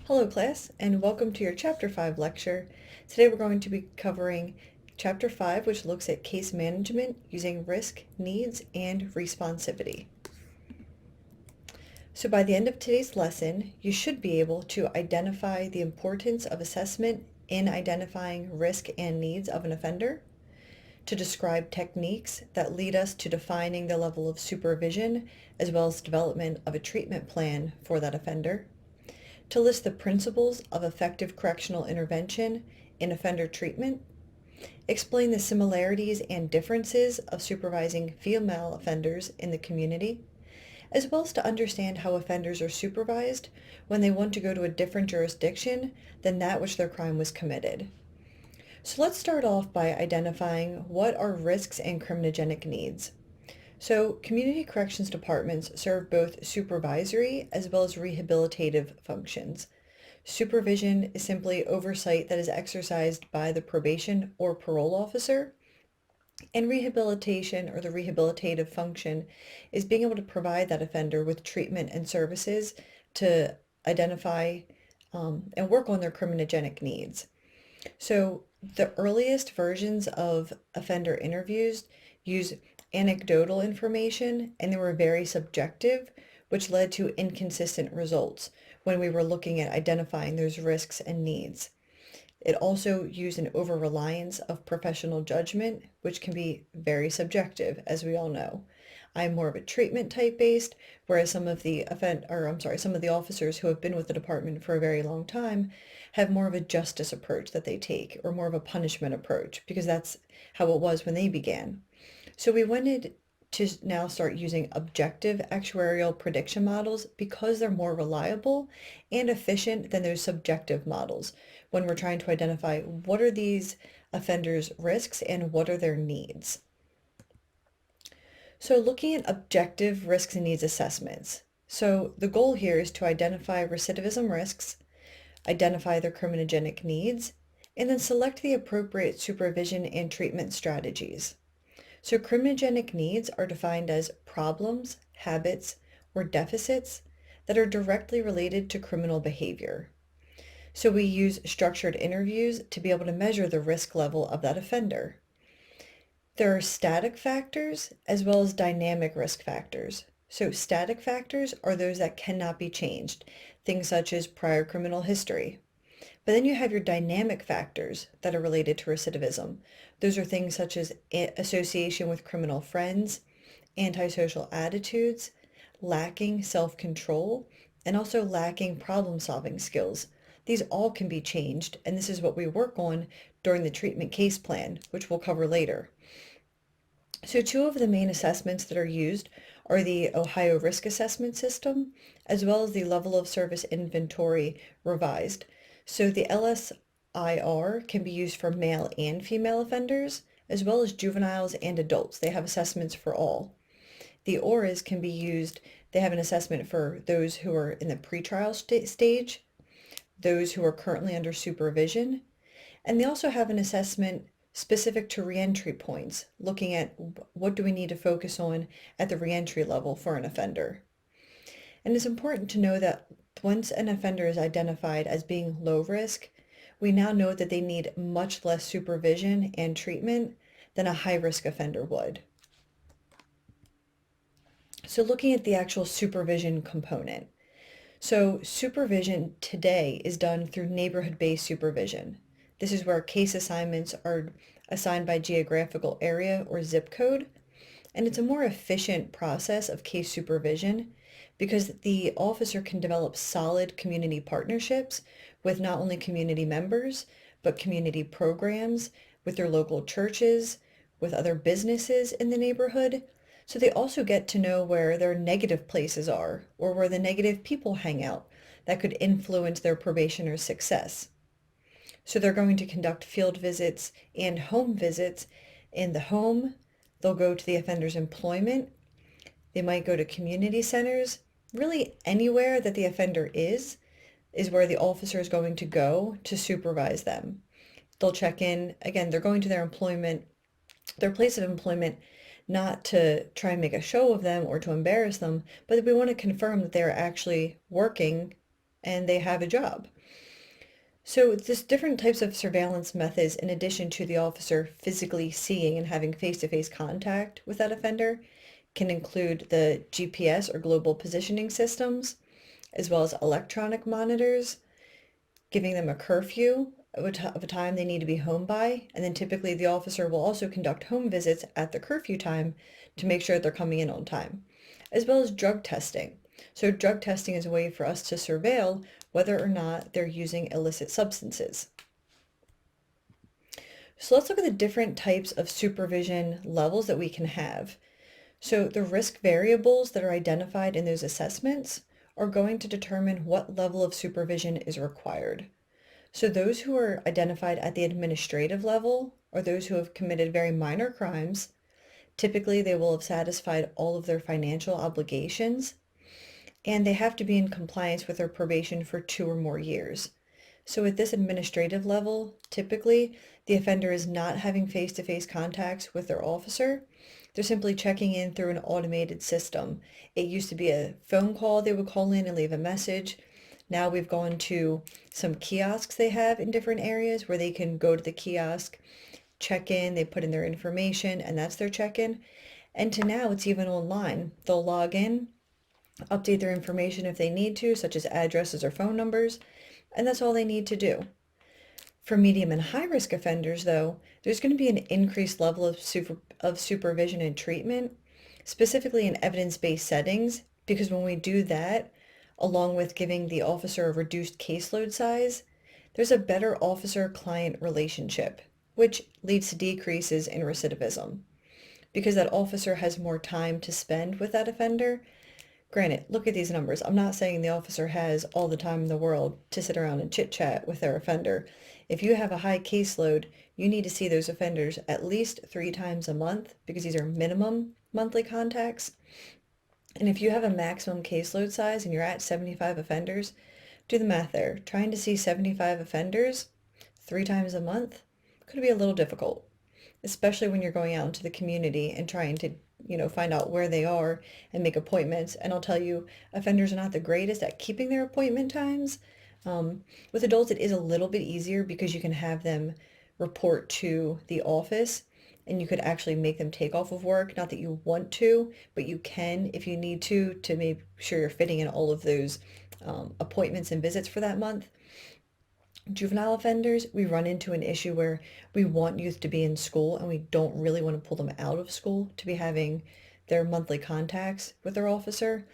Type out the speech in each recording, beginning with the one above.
Hello class, and welcome to your Chapter 5 lecture. Today we're going to be covering Chapter 5, which looks at case management using risk, needs, and responsivity. So by the end of today's lesson, you should be able to identify the importance of assessment in identifying risk and needs of an offender, to describe techniques that lead us to defining the level of supervision, as well as development of a treatment plan for that offender, to list the principles of effective correctional intervention in offender treatment, explain the similarities and differences of supervising female offenders in the community, as well as to understand how offenders are supervised when they want to go to a different jurisdiction than that which their crime was committed. So let's start off by identifying what are risks and criminogenic needs. So community corrections departments serve both supervisory as well as rehabilitative functions. Supervision is simply oversight that is exercised by the probation or parole officer, and rehabilitation, or the rehabilitative function, is being able to provide that offender with treatment and services to identify and work on their criminogenic needs. So the earliest versions of offender interviews use anecdotal information, and they were very subjective, which led to inconsistent results when we were looking at identifying those risks and needs. It also used an over-reliance of professional judgment, which can be very subjective, as we all know. I'm more of a treatment type based, whereas some of the officers who have been with the department for a very long time have more of a justice approach that they take, or more of a punishment approach, because that's how it was when they began. So we wanted to now start using objective actuarial prediction models because they're more reliable and efficient than those subjective models when we're trying to identify what are these offenders' risks and what are their needs. So looking at objective risks and needs assessments. So the goal here is to identify recidivism risks, identify their criminogenic needs, and then select the appropriate supervision and treatment strategies. So criminogenic needs are defined as problems, habits, or deficits that are directly related to criminal behavior. So we use structured interviews to be able to measure the risk level of that offender. There are static factors as well as dynamic risk factors. So static factors are those that cannot be changed, things such as prior criminal history. But then you have your dynamic factors that are related to recidivism. Those are things such as association with criminal friends, antisocial attitudes, lacking self-control, and also lacking problem-solving skills. These all can be changed, and this is what we work on during the treatment case plan, which we'll cover later. So two of the main assessments that are used are the Ohio Risk Assessment System, as well as the Level of Service Inventory Revised. So the LSIR can be used for male and female offenders, as well as juveniles and adults. They have assessments for all. The ORAs can be used, they have an assessment for those who are in the pretrial stage, those who are currently under supervision, and they also have an assessment specific to reentry points, looking at what do we need to focus on at the reentry level for an offender. And it's important to know that once an offender is identified as being low risk, we now know that they need much less supervision and treatment than a high-risk offender would. So looking at the actual supervision component. So supervision today is done through neighborhood-based supervision. This is where case assignments are assigned by geographical area or zip code, and it's a more efficient process of case supervision because the officer can develop solid community partnerships with not only community members, but community programs, with their local churches, with other businesses in the neighborhood. So they also get to know where their negative places are, or where the negative people hang out that could influence their probationer's success. So they're going to conduct field visits and home visits. In the home, they'll go to the offender's employment. They might go to community centers. Really anywhere that the offender is where the officer is going to go to supervise them. They'll check in. Again, they're going to their employment, their place of employment, not to try and make a show of them or to embarrass them, but we want to confirm that they're actually working and they have a job. So there's different types of surveillance methods in addition to the officer physically seeing and having face-to-face contact with that offender can include the GPS or global positioning systems, as well as electronic monitors, giving them a curfew of a time they need to be home by. And then typically the officer will also conduct home visits at the curfew time to make sure that they're coming in on time, as well as drug testing. So drug testing is a way for us to surveil whether or not they're using illicit substances. So let's look at the different types of supervision levels that we can have. So the risk variables that are identified in those assessments are going to determine what level of supervision is required. So those who are identified at the administrative level are those who have committed very minor crimes. Typically, they will have satisfied all of their financial obligations, and they have to be in compliance with their probation for 2 or more years. So at this administrative level, typically the offender is not having face-to-face contacts with their officer. They're simply checking in through an automated system. It used to be a phone call. They would call in and leave a message. Now we've gone to some kiosks they have in different areas where they can go to the kiosk, check in, they put in their information, and that's their check-in. And to now it's even online. They'll log in, update their information if they need to, such as addresses or phone numbers, and that's all they need to do. For medium and high risk offenders, though, there's going to be an increased level of supervision and treatment, specifically in evidence-based settings, because when we do that, along with giving the officer a reduced caseload size, there's a better officer-client relationship, which leads to decreases in recidivism. Because that officer has more time to spend with that offender. Granted, look at these numbers. I'm not saying the officer has all the time in the world to sit around and chit-chat with their offender. If you have a high caseload, you need to see those offenders at least 3 times a month because these are minimum monthly contacts. And if you have a maximum caseload size and you're at 75 offenders, do the math there. Trying to see 75 offenders 3 times a month could be a little difficult, especially when you're going out into the community and trying to find out where they are and make appointments. And I'll tell you, offenders are not the greatest at keeping their appointment times. With adults, it is a little bit easier because you can have them report to the office and you could actually make them take off of work. Not that you want to, but you can if you need to make sure you're fitting in all of those appointments and visits for that month. Juvenile offenders, we run into an issue where we want youth to be in school and we don't really want to pull them out of school to be having their monthly contacts with their officer.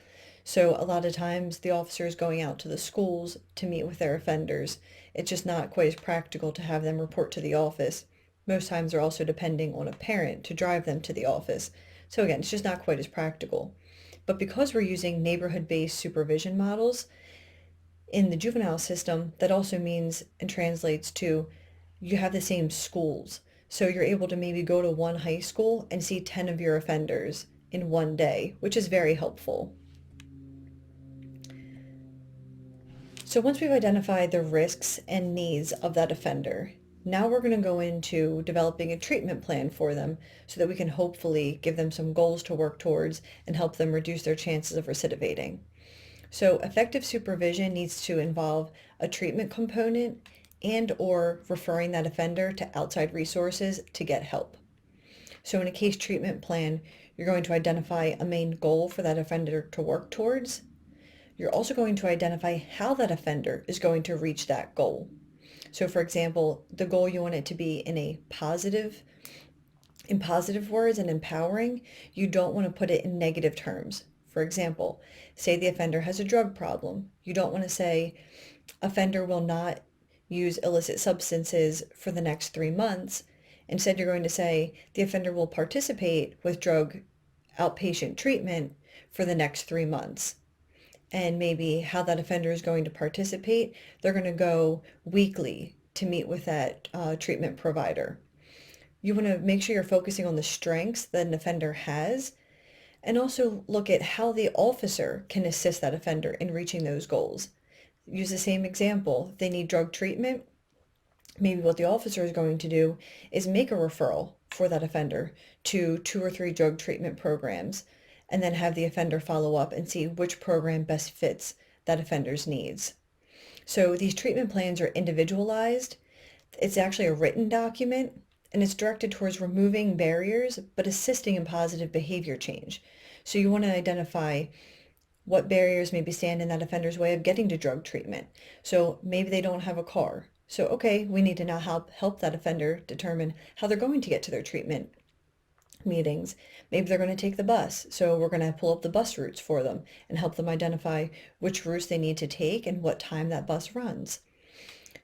So a lot of times the officer is going out to the schools to meet with their offenders. It's just not quite as practical to have them report to the office. Most times they're also depending on a parent to drive them to the office. So again, it's just not quite as practical. But because we're using neighborhood-based supervision models, in the juvenile system, that also means and translates to you have the same schools. So you're able to maybe go to one high school and see 10 of your offenders in one day, which is very helpful. So once we've identified the risks and needs of that offender, now we're going to go into developing a treatment plan for them so that we can hopefully give them some goals to work towards and help them reduce their chances of recidivating. So effective supervision needs to involve a treatment component and or referring that offender to outside resources to get help. So in a case treatment plan, you're going to identify a main goal for that offender to work towards. You're also going to identify how that offender is going to reach that goal. So for example, the goal, you want it to be in positive words and empowering. You don't want to put it in negative terms. For example, say the offender has a drug problem. You don't want to say, offender will not use illicit substances for the next 3 months. Instead, you're going to say, the offender will participate with drug outpatient treatment for the next 3 months. And maybe how that offender is going to participate, they're going to go weekly to meet with that treatment provider. You want to make sure you're focusing on the strengths that an offender has, and also look at how the officer can assist that offender in reaching those goals. Use the same example. If they need drug treatment, maybe what the officer is going to do is make a referral for that offender to 2 or 3 drug treatment programs, and then have the offender follow up and see which program best fits that offender's needs. So these treatment plans are individualized. It's actually a written document, and it's directed towards removing barriers but assisting in positive behavior change. So you want to identify what barriers maybe stand in that offender's way of getting to drug treatment. So maybe they don't have a car. So okay, we need to now help that offender determine how they're going to get to their treatment meetings. Maybe they're going to take the bus. So we're going to pull up the bus routes for them and help them identify which routes they need to take and what time that bus runs.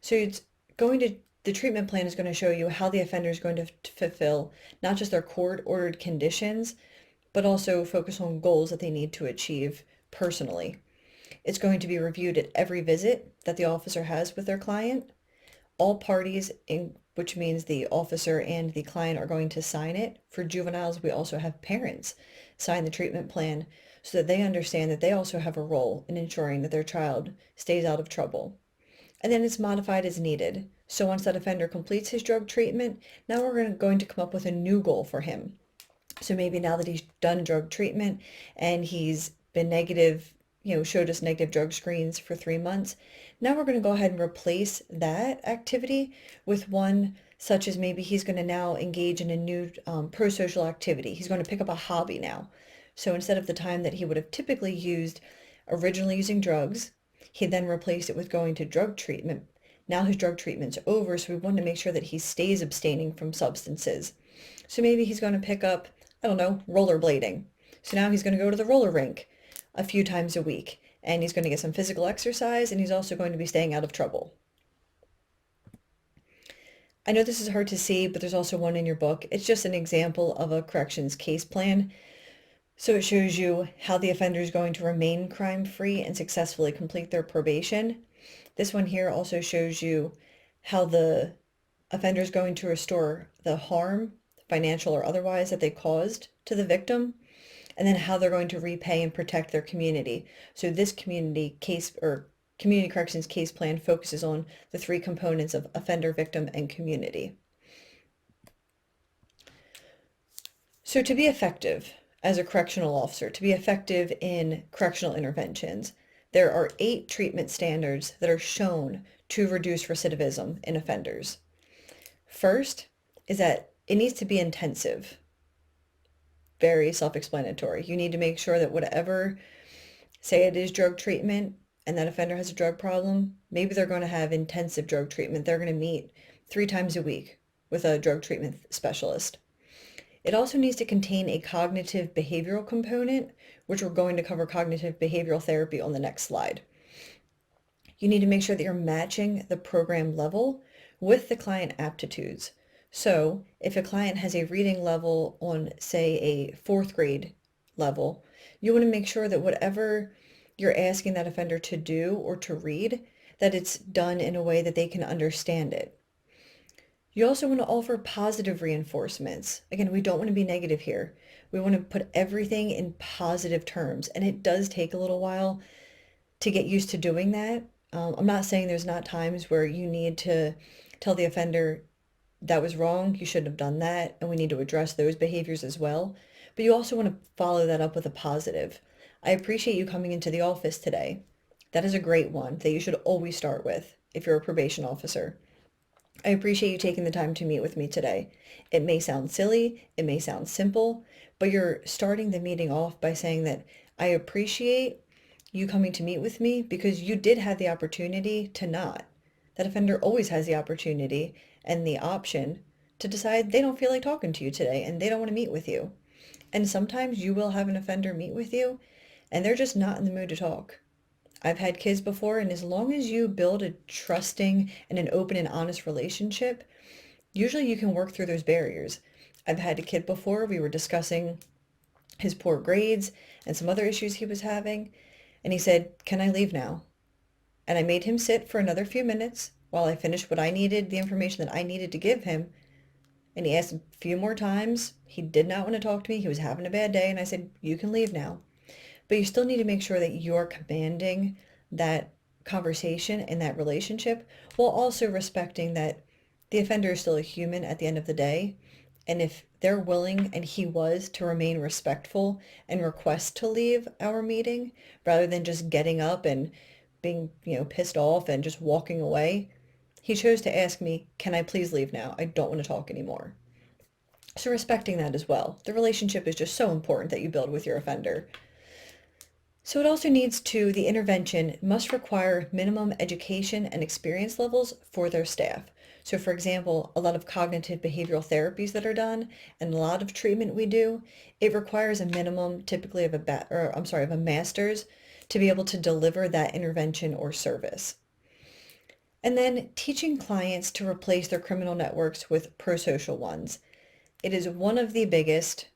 So it's going to the treatment plan is going to show you how the offender is going to fulfill not just their court-ordered conditions, but also focus on goals that they need to achieve personally. It's going to be reviewed at every visit that the officer has with their client. All parties, which means the officer and the client, are going to sign it. For juveniles, we also have parents sign the treatment plan so that they understand that they also have a role in ensuring that their child stays out of trouble. And then it's modified as needed. So once that offender completes his drug treatment, now we're going to come up with a new goal for him. So maybe now that he's done drug treatment and he's been negative, showed us negative drug screens for 3 months, now we're going to go ahead and replace that activity with one such as maybe he's going to now engage in a new pro-social activity. He's going to pick up a hobby now. So instead of the time that he would have typically used originally using drugs, he then replaced it with going to drug treatment. Now his drug treatment's over, so we want to make sure that he stays abstaining from substances. So maybe he's going to pick up, I don't know, rollerblading. So now he's going to go to the roller rink a few times a week, and he's going to get some physical exercise, and he's also going to be staying out of trouble. I know this is hard to see, but there's also one in your book. It's just an example of a corrections case plan. So it shows you how the offender is going to remain crime-free and successfully complete their probation. This one here also shows you how the offender is going to restore the harm, financial or otherwise, that they caused to the victim, and then how they're going to repay and protect their community. So this community corrections case plan focuses on the three components of offender, victim, and community. So to be effective as a correctional officer, to be effective in correctional interventions, there are 8 treatment standards that are shown to reduce recidivism in offenders. First is that it needs to be intensive. Very self-explanatory. You need to make sure that whatever, say it is drug treatment and that offender has a drug problem, maybe they're going to have intensive drug treatment. They're going to meet 3 times a week with a drug treatment specialist. It also needs to contain a cognitive behavioral component, which we're going to cover cognitive behavioral therapy on the next slide. You need to make sure that you're matching the program level with the client aptitudes. So if a client has a reading level on, say, a 4th grade level, you want to make sure that whatever you're asking that offender to do or to read, that it's done in a way that they can understand it. You also want to offer positive reinforcements. Again, we don't want to be negative here. We want to put everything in positive terms, and it does take a little while to get used to doing that. I'm not saying there's not times where you need to tell the offender that was wrong, you shouldn't have done that, and we need to address those behaviors as well. But you also want to follow that up with a positive. I appreciate you coming into the office today. That is a great one that you should always start with if you're a probation officer. I appreciate you taking the time to meet with me today. It may sound silly, it may sound simple, but you're starting the meeting off by saying that I appreciate you coming to meet with me because you did have the opportunity to not. That offender always has the opportunity and the option to decide they don't feel like talking to you today and they don't want to meet with you. And sometimes you will have an offender meet with you and they're just not in the mood to talk. I've had kids before, and as long as you build a trusting and an open and honest relationship, usually you can work through those barriers. I've had a kid before, we were discussing his poor grades and some other issues he was having, and he said, "Can I leave now?" And I made him sit for another few minutes while I finished what I needed, the information that I needed to give him. And he asked a few more times. He did not want to talk to me. He was having a bad day. And I said, "You can leave now." But you still need to make sure that you're commanding that conversation and that relationship while also respecting that the offender is still a human at the end of the day. And if they're willing, and he was, to remain respectful and request to leave our meeting rather than just getting up and being, pissed off and just walking away. He chose to ask me, "Can I please leave now? I don't want to talk anymore." So respecting that as well. The relationship is just so important that you build with your offender. So it also needs to, the intervention must require minimum education and experience levels for their staff. So for example, a lot of cognitive behavioral therapies that are done and a lot of treatment we do, it requires a minimum typically of a master's to be able to deliver that intervention or service. And then teaching clients to replace their criminal networks with pro-social ones. It is one of the biggest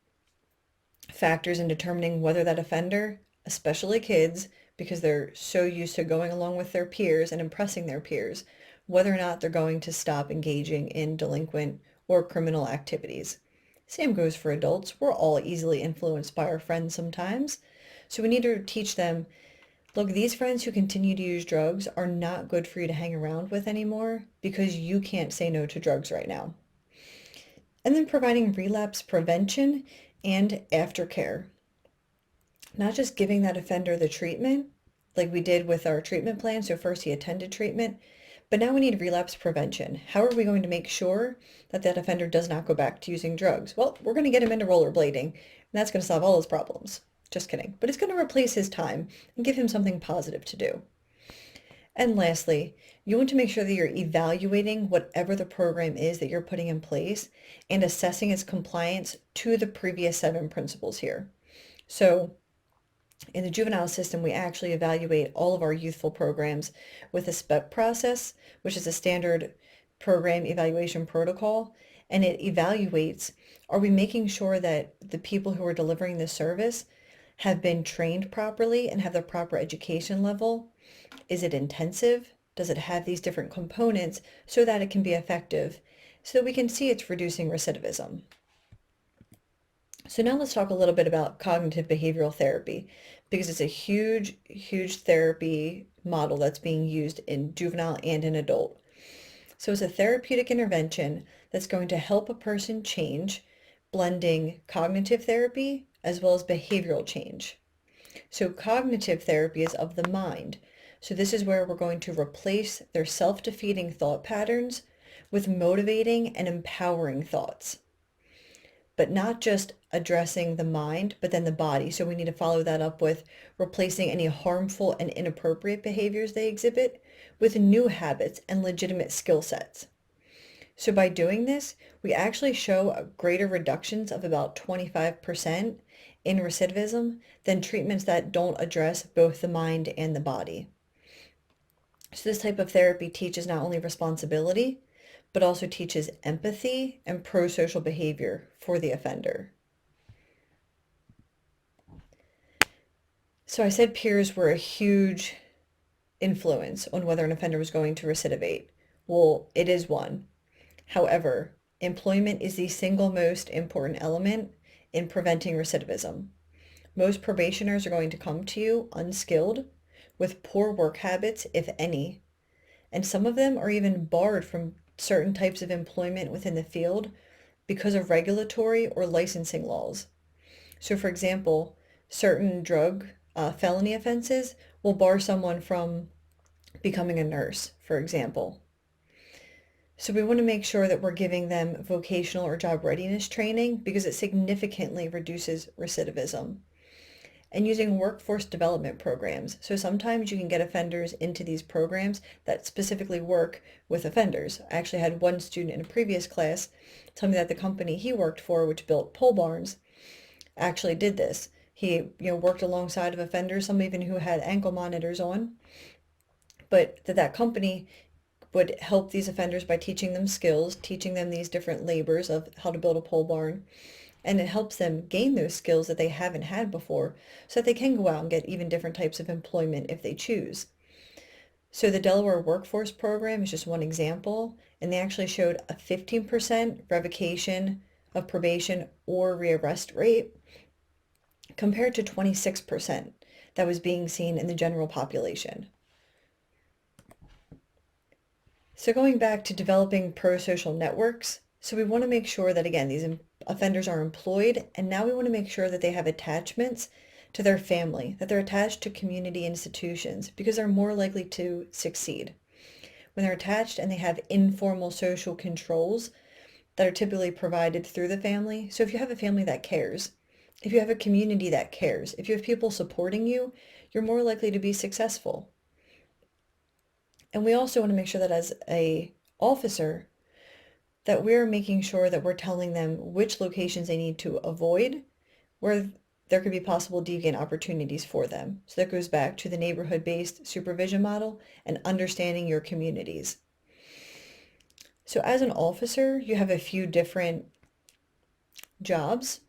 factors in determining whether that offender, especially kids, because they're so used to going along with their peers and impressing their peers, whether or not they're going to stop engaging in delinquent or criminal activities. Same goes for adults. We're all easily influenced by our friends sometimes. So we need to teach them, look, these friends who continue to use drugs are not good for you to hang around with anymore because you can't say no to drugs right now. And then providing relapse prevention and aftercare. Not just giving that offender the treatment like we did with our treatment plan. So first he attended treatment, but now we need relapse prevention. How are we going to make sure that that offender does not go back to using drugs? Well, we're going to get him into rollerblading, and that's going to solve all his problems. Just kidding. But it's going to replace his time and give him something positive to do. And lastly, you want to make sure that you're evaluating whatever the program is that you're putting in place and assessing its compliance to the previous 7 principles here. So in the juvenile system, we actually evaluate all of our youthful programs with a SPEP process, which is a standard program evaluation protocol, and it evaluates, are we making sure that the people who are delivering this service have been trained properly and have the proper education level? Is it intensive? Does it have these different components so that it can be effective, so that we can see it's reducing recidivism? So now let's talk a little bit about cognitive behavioral therapy, because it's a huge, huge therapy model that's being used in juvenile and in adult. So it's a therapeutic intervention that's going to help a person change, blending cognitive therapy as well as behavioral change. So cognitive therapy is of the mind. So this is where we're going to replace their self-defeating thought patterns with motivating and empowering thoughts. But not just addressing the mind, but then the body. So we need to follow that up with replacing any harmful and inappropriate behaviors they exhibit with new habits and legitimate skill sets. So by doing this, we actually show greater reductions of about 25% in recidivism than treatments that don't address both the mind and the body. So this type of therapy teaches not only responsibility, but also teaches empathy and pro-social behavior for the offender. So I said peers were a huge influence on whether an offender was going to recidivate. Well, it is one. However, employment is the single most important element in preventing recidivism. Most probationers are going to come to you unskilled, with poor work habits, if any, and some of them are even barred from certain types of employment within the field because of regulatory or licensing laws. So for example, certain drug felony offenses will bar someone from becoming a nurse, for example. So we want to make sure that we're giving them vocational or job readiness training because it significantly reduces recidivism. And using workforce development programs. So sometimes you can get offenders into these programs that specifically work with offenders. I actually had one student in a previous class tell me that the company he worked for, which built pole barns, actually did this. He, worked alongside of offenders, some even who had ankle monitors on, but that company would help these offenders by teaching them skills, teaching them these different labors of how to build a pole barn. And it helps them gain those skills that they haven't had before so that they can go out and get even different types of employment if they choose. So the Delaware Workforce Program is just one example, and they actually showed a 15% revocation of probation or rearrest rate compared to 26% that was being seen in the general population. So going back to developing pro-social networks, so we want to make sure that, again, these offenders are employed, and now we want to make sure that they have attachments to their family, that they're attached to community institutions because they're more likely to succeed. When they're attached and they have informal social controls that are typically provided through the family. So if you have a family that cares, if you have a community that cares, if you have people supporting you, you're more likely to be successful. And we also want to make sure that as a officer, that we're making sure that we're telling them which locations they need to avoid, where there could be possible deviant opportunities for them. So that goes back to the neighborhood-based supervision model and understanding your communities. So as an officer, you have a few different jobs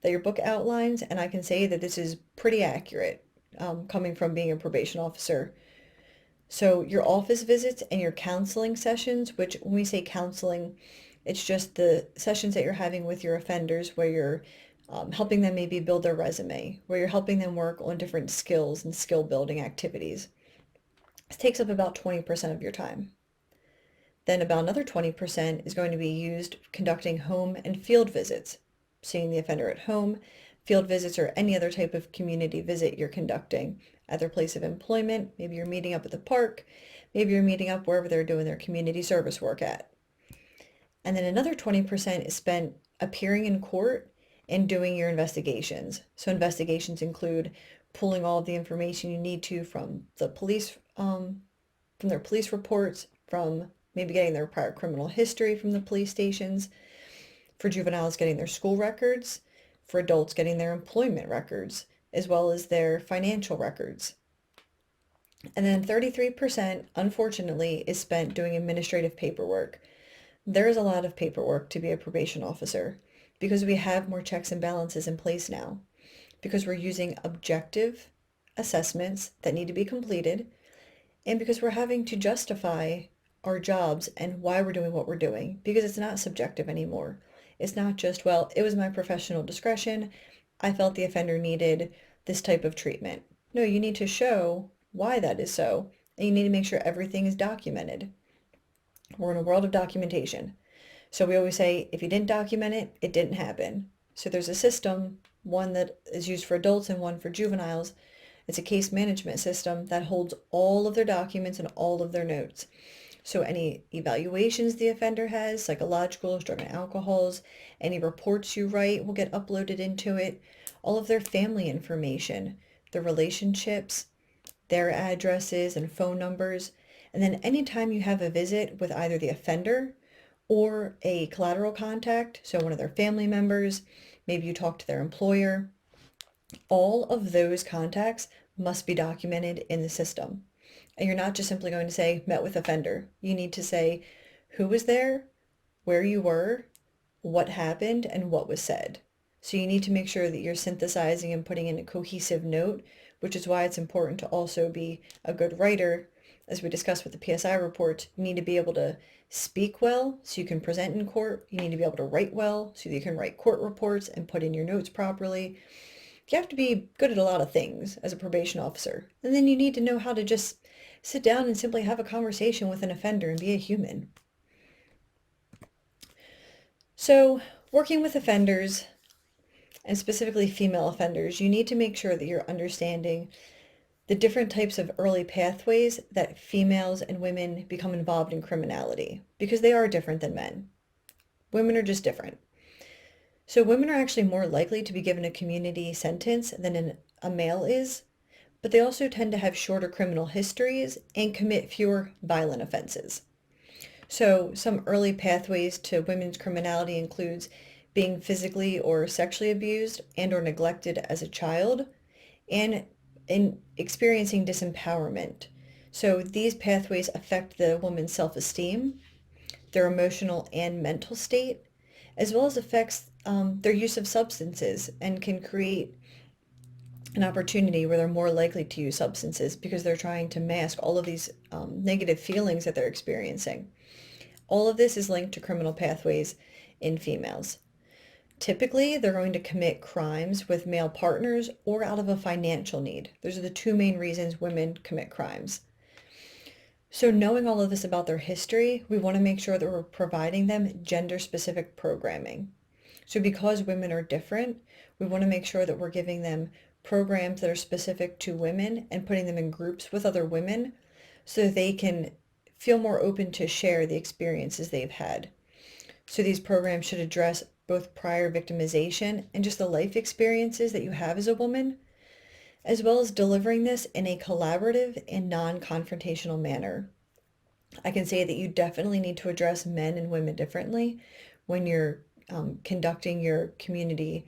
that your book outlines, and I can say that this is pretty accurate, coming from being a probation officer. So your office visits and your counseling sessions, which when we say counseling, it's just the sessions that you're having with your offenders where you're helping them maybe build their resume, where you're helping them work on different skills and skill building activities. This takes up about 20% of your time. Then about another 20% is going to be used conducting home and field visits, seeing the offender at home, field visits, or any other type of community visit you're conducting at their place of employment. Maybe you're meeting up at the park. Maybe you're meeting up wherever they're doing their community service work at. And then another 20% is spent appearing in court and doing your investigations. So investigations include pulling all of the information you need to from the police, from their police reports, from maybe getting their prior criminal history from the police stations, for juveniles getting their school records, for adults getting their employment records, as well as their financial records. And then 33%, unfortunately, is spent doing administrative paperwork. There is a lot of paperwork to be a probation officer because we have more checks and balances in place now, because we're using objective assessments that need to be completed, and because we're having to justify our jobs and why we're doing what we're doing, because it's not subjective anymore. It's not just, well, it was my professional discretion. I felt the offender needed this type of treatment. No, you need to show why that is so, and you need to make sure everything is documented. We're in a world of documentation. So we always say, if you didn't document it, it didn't happen. So there's a system, one that is used for adults and one for juveniles. It's a case management system that holds all of their documents and all of their notes. So any evaluations the offender has, psychological, drug and alcohols, any reports you write will get uploaded into it, all of their family information, their relationships, their addresses and phone numbers. And then anytime you have a visit with either the offender or a collateral contact, so one of their family members, maybe you talk to their employer, all of those contacts must be documented in the system. And you're not just simply going to say, met with offender. You need to say who was there, where you were, what happened, and what was said. So you need to make sure that you're synthesizing and putting in a cohesive note, which is why it's important to also be a good writer. As we discussed with the PSI report, you need to be able to speak well so you can present in court. You need to be able to write well so that you can write court reports and put in your notes properly. You have to be good at a lot of things as a probation officer. And then you need to know how to just sit down and simply have a conversation with an offender and be a human. So working with offenders, and specifically female offenders, you need to make sure that you're understanding the different types of early pathways that females and women become involved in criminality, because they are different than men. Women are just different. So women are actually more likely to be given a community sentence than a male is, but they also tend to have shorter criminal histories and commit fewer violent offenses. So some early pathways to women's criminality includes being physically or sexually abused and or neglected as a child, and in experiencing disempowerment. So these pathways affect the woman's self-esteem, their emotional and mental state, as well as affects their use of substances, and can create an opportunity where they're more likely to use substances because they're trying to mask all of these negative feelings that they're experiencing. All of this is linked to criminal pathways in females. Typically, they're going to commit crimes with male partners or out of a financial need. Those are the two main reasons women commit crimes. So knowing all of this about their history, we want to make sure that we're providing them gender-specific programming. So because women are different, we want to make sure that we're giving them programs that are specific to women and putting them in groups with other women so that they can feel more open to share the experiences they've had. So these programs should address both prior victimization and just the life experiences that you have as a woman, as well as delivering this in a collaborative and non-confrontational manner. I can say that you definitely need to address men and women differently when you're conducting your community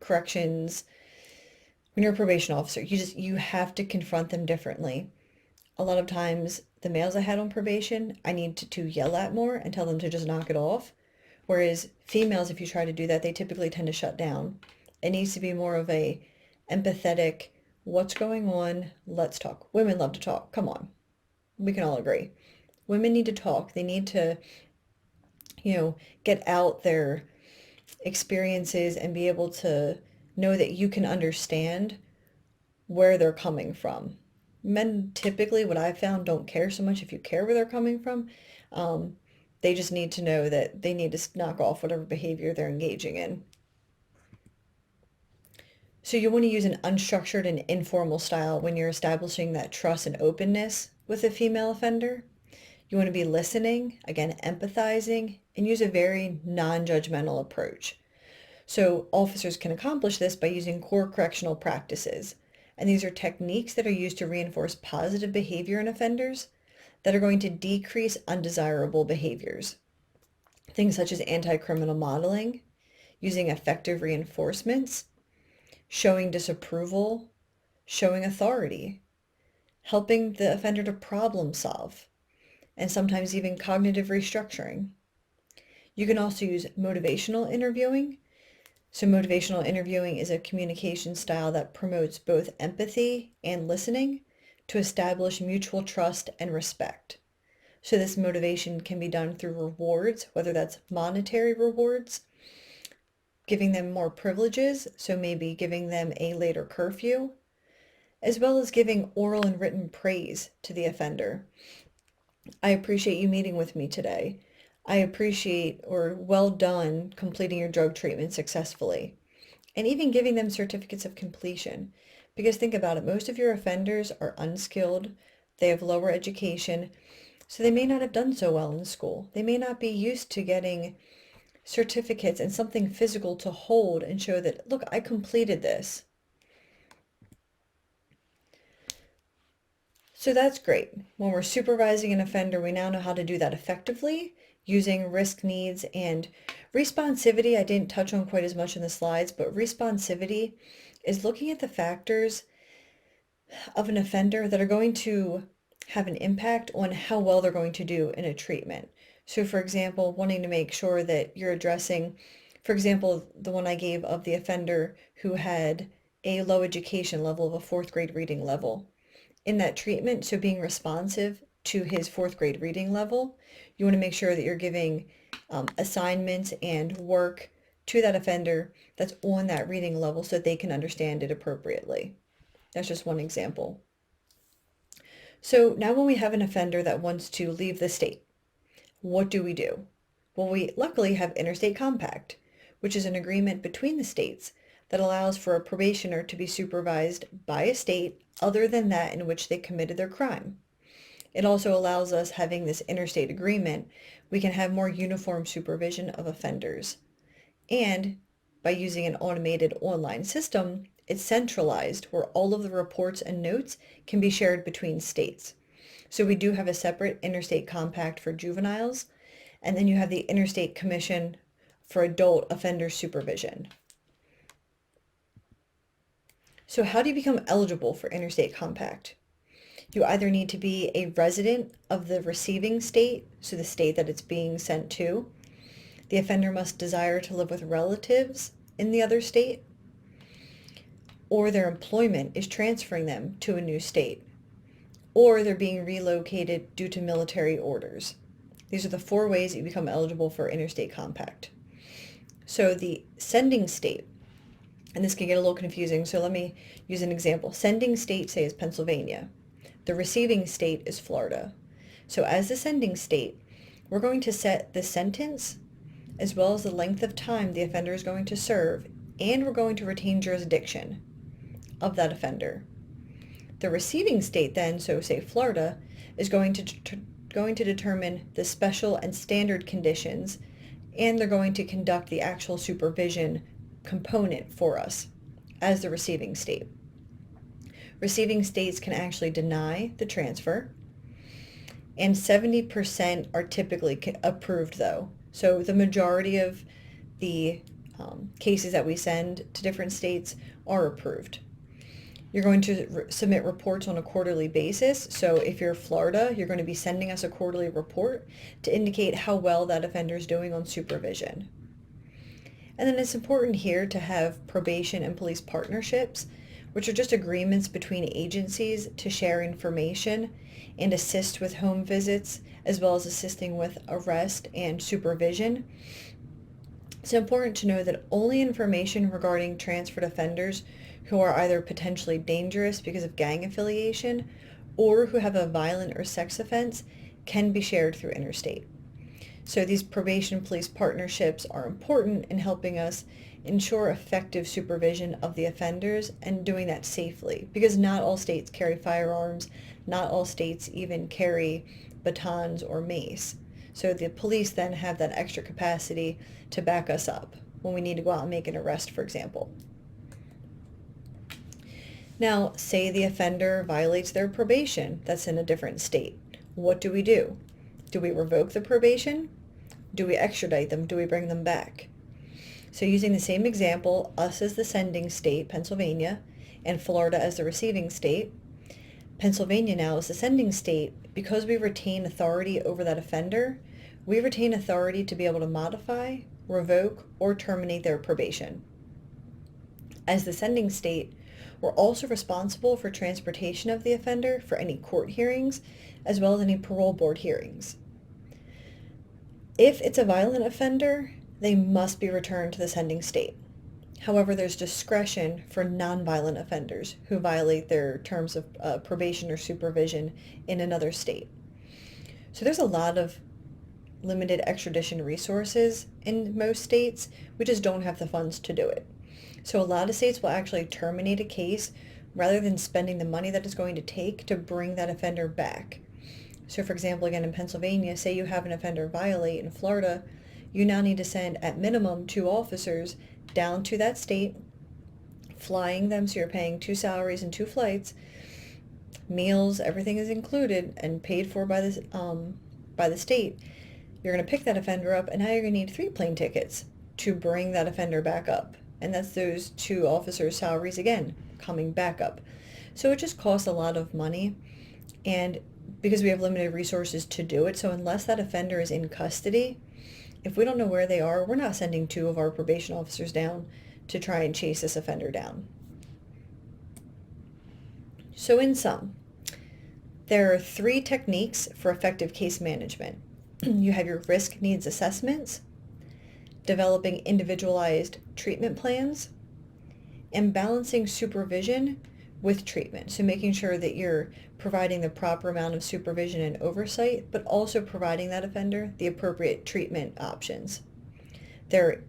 corrections, when you're a probation officer. You have to confront them differently. A lot of times, the males I had on probation, I need to yell at more and tell them to just knock it off. Whereas females, if you try to do that, they typically tend to shut down. It needs to be more of a empathetic, what's going on? Let's talk. Women love to talk. Come on. We can all agree. Women need to talk. They need to, get out their experiences and be able to know that you can understand where they're coming from. Men typically, what I've found, don't care so much if you care where they're coming from. They just need to know that they need to knock off whatever behavior they're engaging in. So you want to use an unstructured and informal style when you're establishing that trust and openness with a female offender. You want to be listening, again, empathizing, and use a very non-judgmental approach. So officers can accomplish this by using core correctional practices. And these are techniques that are used to reinforce positive behavior in offenders that are going to decrease undesirable behaviors. Things such as anti-criminal modeling, using effective reinforcements, showing disapproval, showing authority, helping the offender to problem solve, and sometimes even cognitive restructuring. You can also use motivational interviewing. So motivational interviewing is a communication style that promotes both empathy and listening to establish mutual trust and respect. So this motivation can be done through rewards, whether that's monetary rewards, giving them more privileges, so maybe giving them a later curfew, as well as giving oral and written praise to the offender. I appreciate you meeting with me today. I appreciate, or well done, completing your drug treatment successfully. And even giving them certificates of completion. Because think about it, most of your offenders are unskilled, they have lower education, so they may not have done so well in school. They may not be used to getting certificates and something physical to hold and show that, look, I completed this. So that's great. When we're supervising an offender, we now know how to do that effectively using risk needs and responsivity. I didn't touch on quite as much in the slides, but responsivity is looking at the factors of an offender that are going to have an impact on how well they're going to do in a treatment. So for example, wanting to make sure that you're addressing, for example, the one I gave of the offender who had a low education level of a fourth grade reading level. In that treatment, so being responsive to his fourth grade reading level, you want to make sure that you're giving assignments and work to that offender that's on that reading level so that they can understand it appropriately. That's just one example. So now when we have an offender that wants to leave the state, what do we do? Well, we luckily have Interstate Compact, which is an agreement between the states that allows for a probationer to be supervised by a state other than that in which they committed their crime. It also allows us, having this interstate agreement, we can have more uniform supervision of offenders. And by using an automated online system, it's centralized where all of the reports and notes can be shared between states. So we do have a separate interstate compact for juveniles, and then you have the Interstate Commission for adult offender supervision. So how do you become eligible for Interstate Compact? You either need to be a resident of the receiving state, so the state that it's being sent to. The offender must desire to live with relatives in the other state, or their employment is transferring them to a new state, or they're being relocated due to military orders. These are the 4 ways that you become eligible for Interstate Compact. So the sending state, and this can get a little confusing, so let me use an example. Sending state, say, is Pennsylvania. The receiving state is Florida. So as the sending state, we're going to set the sentence as well as the length of time the offender is going to serve, and we're going to retain jurisdiction. of that offender. The receiving state then, so say Florida, is going to determine the special and standard conditions, and they're going to conduct the actual supervision component for us as the receiving state. Receiving states can actually deny the transfer, and 70% are typically approved though. So the majority of the cases that we send to different states are approved. You're going to submit reports on a quarterly basis. So if you're Florida, you're going to be sending us a quarterly report to indicate how well that offender is doing on supervision. And then it's important here to have probation and police partnerships, which are just agreements between agencies to share information and assist with home visits, as well as assisting with arrest and supervision. It's important to know that only information regarding transferred offenders who are either potentially dangerous because of gang affiliation or who have a violent or sex offense can be shared through interstate. So these probation police partnerships are important in helping us ensure effective supervision of the offenders and doing that safely, because not all states carry firearms, not all states even carry batons or mace. So the police then have that extra capacity to back us up when we need to go out and make an arrest, for example. Now, say the offender violates their probation that's in a different state. What do? Do we revoke the probation? Do we extradite them? Do we bring them back? So using the same example, us as the sending state, Pennsylvania, and Florida as the receiving state, Pennsylvania now is the sending state. Because we retain authority over that offender, we retain authority to be able to modify, revoke, or terminate their probation. As the sending state, we're also responsible for transportation of the offender for any court hearings, as well as any parole board hearings. If it's a violent offender, they must be returned to the sending state. However, there's discretion for nonviolent offenders who violate their terms of probation or supervision in another state. So there's a lot of limited extradition resources in most states. We just don't have the funds to do it. So a lot of states will actually terminate a case rather than spending the money that it's going to take to bring that offender back. So for example, again, in Pennsylvania, say you have an offender violate in Florida, you now need to send at minimum 2 officers down to that state, flying them, so you're paying 2 salaries and 2 flights, meals, everything is included and paid for by the state. You're going to pick that offender up, and now you're going to need 3 plane tickets to bring that offender back up. And that's those 2 officers' salaries again, coming back up. So it just costs a lot of money, and because we have limited resources to do it, so unless that offender is in custody, if we don't know where they are, we're not sending 2 of our probation officers down to try and chase this offender down. So in sum, there are 3 techniques for effective case management. You have your risk needs assessments, developing individualized treatment plans, and balancing supervision with treatment. So making sure that you're providing the proper amount of supervision and oversight, but also providing that offender the appropriate treatment options. There are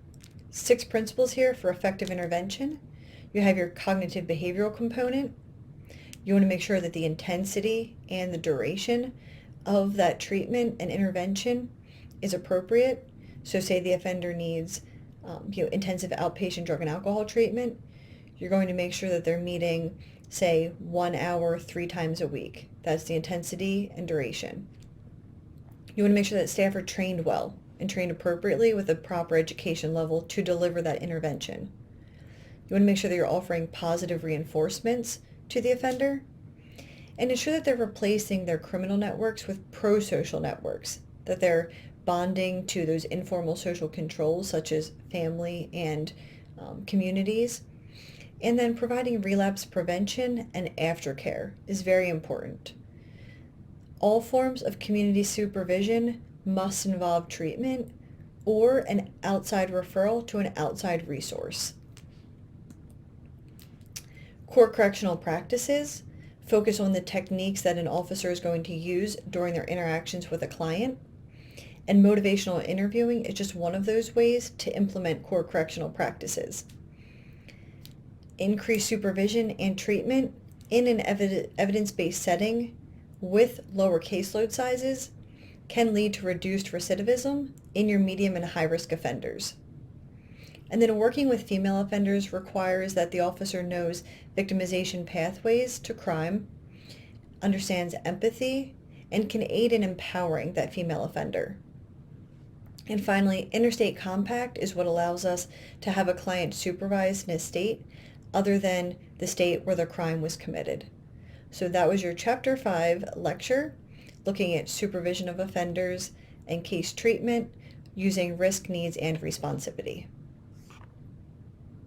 6 principles here for effective intervention. You have your cognitive behavioral component. You want to make sure that the intensity and the duration of that treatment and intervention is appropriate. So say the offender needs intensive outpatient drug and alcohol treatment, you're going to make sure that they're meeting, say, 1 hour 3 times a week. That's the intensity and duration. You want to make sure that staff are trained well and trained appropriately with a proper education level to deliver that intervention. You want to make sure that you're offering positive reinforcements to the offender, and ensure that they're replacing their criminal networks with pro-social networks, that they're bonding to those informal social controls such as family and communities. And then providing relapse prevention and aftercare is very important. All forms of community supervision must involve treatment or an outside referral to an outside resource. Core correctional practices focus on the techniques that an officer is going to use during their interactions with a client. And motivational interviewing is just one of those ways to implement core correctional practices. Increased supervision and treatment in an evidence-based setting with lower caseload sizes can lead to reduced recidivism in your medium and high-risk offenders. And then working with female offenders requires that the officer knows victimization pathways to crime, understands empathy, and can aid in empowering that female offender. And finally, interstate compact is what allows us to have a client supervised in a state other than the state where the crime was committed. So that was your Chapter 5 lecture, looking at supervision of offenders and case treatment using risk, needs, and responsivity.